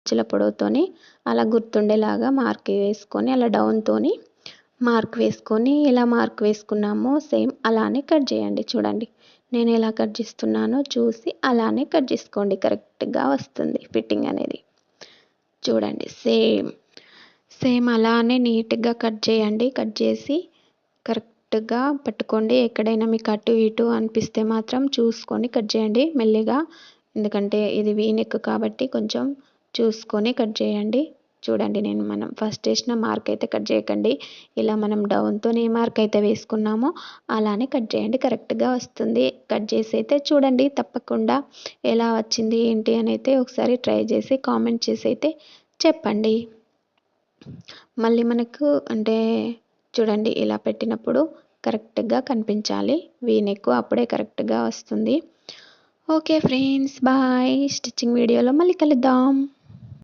ఇంచుల పొడవుతోని అలా గుర్తుండేలాగా మార్క్ వేసుకొని అలా డౌన్‌తోని మార్క్ వేసుకొని ఎలా మార్క్ వేసుకున్నామో సేమ్ అలానే కట్ చేయండి. చూడండి నేను ఎలా కట్ చేస్తున్నానో చూసి అలానే కట్ చేసుకోండి. కరెక్ట్‌గా వస్తుంది ఫిట్టింగ్ అనేది. చూడండి సేమ్ అలానే నీట్‌గా కట్ చేయండి. కట్ చేసి కరెక్ట్‌గా పట్టుకోండి. ఎక్కడైనా మీకు అటు ఇటు అనిపిస్తే మాత్రం చూసుకొని కట్ చేయండి మెల్లిగా. ఎందుకంటే ఇది వీ నెక్ కాబట్టి కొంచెం చూసుకొని కట్ చేయండి. చూడండి మనం ఫస్ట్ వేసిన మార్క్ అయితే కట్ చేయకండి. ఇలా మనం డౌన్‌తోని ఏ మార్క్ అయితే వేసుకున్నామో అలానే కట్ చేయండి. కరెక్ట్‌గా వస్తుంది. కట్ చేసి అయితే చూడండి తప్పకుండా ఎలా వచ్చింది ఏంటి అని అయితే ఒకసారి ట్రై చేసి కామెంట్ చేసి అయితే చెప్పండి. మళ్ళీ మనకు అంటే చూడండి ఇలా పెట్టినప్పుడు కరెక్ట్‌గా కనిపించాలి వీ నెక్. అప్పుడే కరెక్ట్‌గా వస్తుంది. Okay friends, bye. స్టిచ్చింగ్ వీడియోలో మళ్ళీ కలుద్దాం.